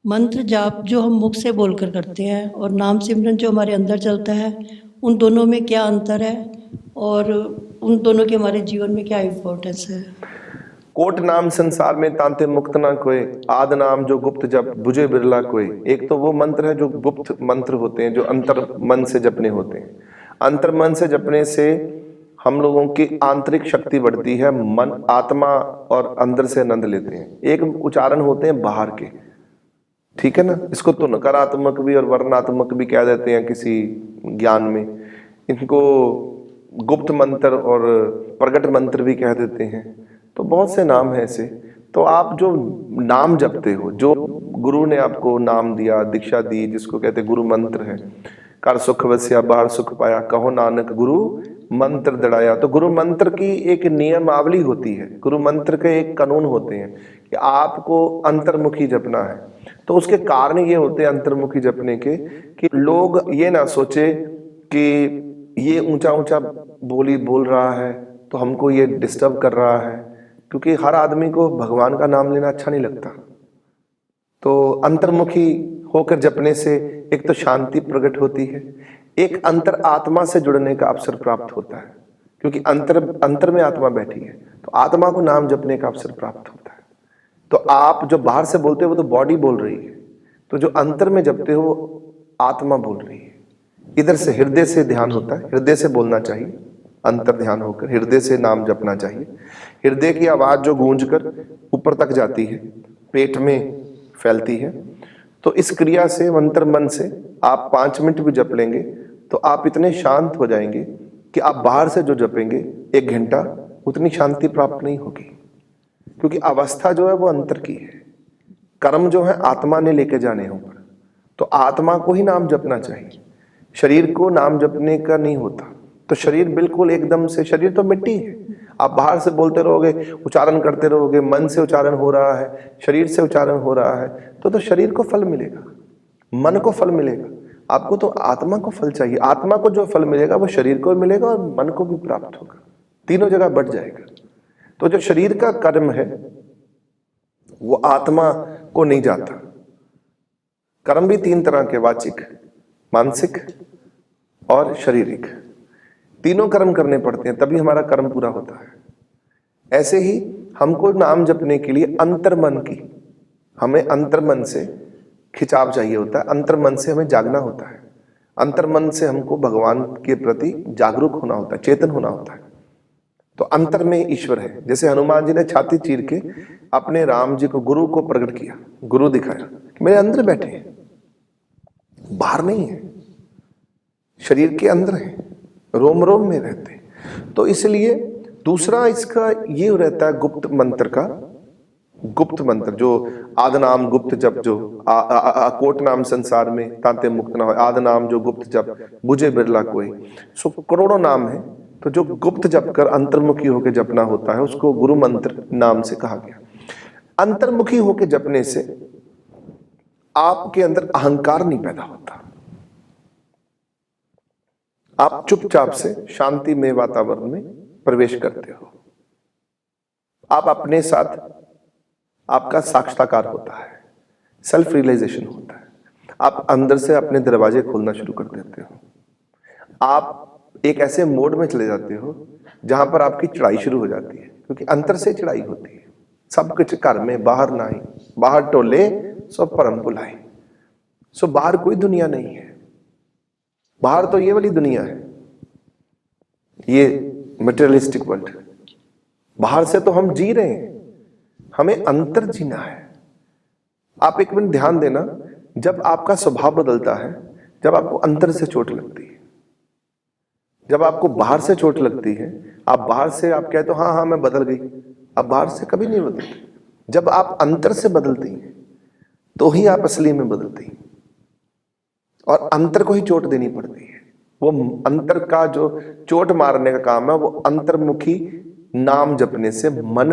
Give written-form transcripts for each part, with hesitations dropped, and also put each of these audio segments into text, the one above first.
मंत्र जाप जो हम मुख से बोलकर करते हैं और नाम सिमरन जो हमारे अंदर चलता है, उन दोनों में क्या अंतर है और उन दोनों की हमारे जीवन में क्या इम्पोर्टेंस है? कोट नाम संसार में तांते मुक्त ना कोई, आद नाम जो गुप्त जप बुझे बिरला कोई। एक तो वो मंत्र है जो गुप्त मंत्र होते हैं, जो अंतर मन से जपने होते हैं। अंतर मन से जपने से हम लोगों की आंतरिक शक्ति बढ़ती है, मन आत्मा और अंदर से आनंद लेते हैं। एक उच्चारण होते हैं बाहर के, ठीक है ना, इसको तो नकारात्मक भी और वर्णात्मक भी कह देते हैं किसी ज्ञान में। इनको गुप्त मंत्र और प्रगट मंत्र भी कह देते हैं। तो बहुत से नाम है ऐसे। तो आप जो नाम जपते हो, जो गुरु ने आपको नाम दिया, दीक्षा दी, जिसको कहते गुरु मंत्र है, कर सुख वस्या बाहर सुख पाया, कहो नानक गुरु मंत्र दृढ़ाया। तो गुरु मंत्र की एक नियमावली होती है, गुरु मंत्र के एक कानून होते हैं कि आपको अंतर्मुखी जपना है। तो उसके कारण ये होते हैं अंतर्मुखी जपने के, कि लोग ये ना सोचे कि ये ऊंचा ऊंचा बोली बोल रहा है तो हमको ये डिस्टर्ब कर रहा है, क्योंकि हर आदमी को भगवान का नाम लेना अच्छा नहीं लगता। तो अंतर्मुखी होकर जपने से एक तो शांति प्रकट होती है, एक अंतर आत्मा से जुड़ने का अवसर प्राप्त होता है, क्योंकि अंतर में आत्मा बैठी है, तो आत्मा को नाम जपने का अवसर प्राप्त होता है। तो आप जो बाहर से बोलते हो वो तो बॉडी बोल रही है, तो जो अंतर में जपते हो वो आत्मा बोल रही है। इधर से हृदय से ध्यान होता है, हृदय से बोलना चाहिए, अंतर ध्यान होकर हृदय से नाम जपना चाहिए। हृदय की आवाज जो गूंज कर ऊपर तक जाती है, पेट में फैलती है। तो इस क्रिया से मंत्र मन से आप 5 मिनट भी जप लेंगे तो आप इतने शांत हो जाएंगे कि आप बाहर से जो जपेंगे 1 घंटा, उतनी शांति प्राप्त नहीं होगी, क्योंकि अवस्था जो है वो अंतर की है। कर्म जो है आत्मा ने लेके जाने हैं ऊपर, तो आत्मा को ही नाम जपना चाहिए, शरीर को नाम जपने का नहीं होता। तो शरीर बिल्कुल एकदम से, शरीर तो मिट्टी है, आप बाहर से बोलते रहोगे, उच्चारण करते रहोगे, मन से उच्चारण हो रहा है, शरीर से उच्चारण हो रहा है, तो शरीर को फल मिलेगा, मन को फल मिलेगा। आपको तो आत्मा को फल चाहिए, आत्मा को जो फल मिलेगा वो शरीर को मिलेगा और मन को भी प्राप्त होगा, तीनों जगह बढ़ जाएगा। तो जो शरीर का कर्म है वो आत्मा को नहीं जाता। कर्म भी 3 तरह के, वाचिक, मानसिक और शारीरिक, तीनों कर्म करने पड़ते हैं तभी हमारा कर्म पूरा होता है। ऐसे ही हमको नाम जपने के लिए अंतर्मन की, हमें अंतर्मन से खिंचाव चाहिए होता है, अंतर्मन से हमें जागना होता है, अंतर्मन से हमको भगवान के प्रति जागरूक होना होता है, चेतन होना होता है। तो अंतर में ईश्वर है। जैसे हनुमान जी ने छाती चीर के अपने राम जी को, गुरु को प्रकट किया, गुरु दिखाया कि मेरे अंदर बैठे हैं, बाहर नहीं है, शरीर के अंदर है, रोम रोम में रहते हैं। तो इसलिए दूसरा इसका ये रहता है गुप्त मंत्र का, गुप्त मंत्र जो आद नाम गुप्त जप, जो कोट नाम संसार में तांते मुक्त ना हो, आद नाम जो गुप्त जप बुझे बिरला कोई। सो करोड़ों नाम है, तो जो गुप्त जप कर अंतर्मुखी होकर जपना होता है उसको गुरु मंत्र नाम से कहा गया। अंतर्मुखी होकर जपने से आपके अंदर अहंकार नहीं पैदा होता, आप चुपचाप से शांति में वातावरण में प्रवेश करते हो। आप अपने साथ, आपका साक्षात्कार होता है, सेल्फ रियलाइजेशन होता है, आप अंदर से अपने दरवाजे खोलना शुरू कर देते हो। आप एक ऐसे मोड में चले जाते हो जहां पर आपकी चढ़ाई शुरू हो जाती है, क्योंकि अंतर से चढ़ाई होती है। सब कुछ घर में, बाहर नाही, बाहर टोले सब परम बुलाए। सो बाहर कोई दुनिया नहीं है, बाहर तो ये वाली दुनिया है, ये मटेरियलिस्टिक वर्ल्ड। बाहर से तो हम जी रहे हैं, हमें अंतर जीना है। आप एक मिनट ध्यान देना, जब आपका स्वभाव बदलता है, जब आपको अंतर से चोट लगती है, जब आपको बाहर से चोट लगती है, आप बाहर से आप कहते हो हाँ हाँ मैं बदल गई, आप बाहर से कभी नहीं बदलते। जब आप अंतर से बदलती हैं तो ही आप असली में बदलती हैं, और अंतर को ही चोट देनी पड़ती है। वो अंतर का जो चोट मारने का काम है वो अंतर्मुखी नाम जपने से मन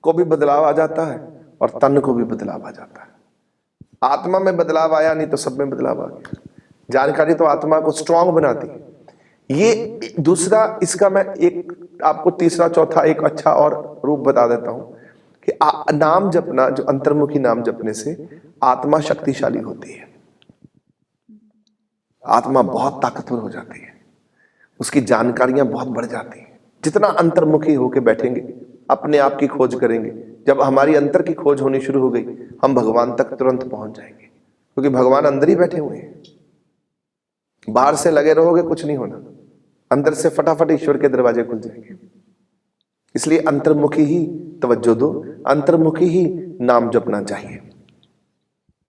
को भी बदलाव आ जाता है और तन को भी बदलाव आ जाता है। आत्मा में बदलाव आया नहीं तो सब में बदलाव आ गया। जानकारी तो आत्मा को स्ट्रांग बनाती है। ये दूसरा, इसका मैं एक आपको तीसरा चौथा एक अच्छा और रूप बता देता हूं कि नाम जपना, जो अंतर्मुखी नाम जपने से आत्मा शक्तिशाली होती है, आत्मा बहुत ताकतवर हो जाती है, उसकी जानकारियां बहुत बढ़ जाती हैं। जितना अंतर्मुखी होके बैठेंगे, अपने आप की खोज करेंगे, जब हमारी अंतर की खोज होनी शुरू हो गई, हम भगवान तक तुरंत पहुंच जाएंगे, क्योंकि भगवान अंदर ही बैठे हुए हैं। बाहर से लगे रहोगे कुछ नहीं होना, अंदर से फटाफट ईश्वर के दरवाजे खुल जाएंगे। इसलिए अंतर्मुखी ही तवज्जो दो, अंतर्मुखी ही नाम जपना चाहिए।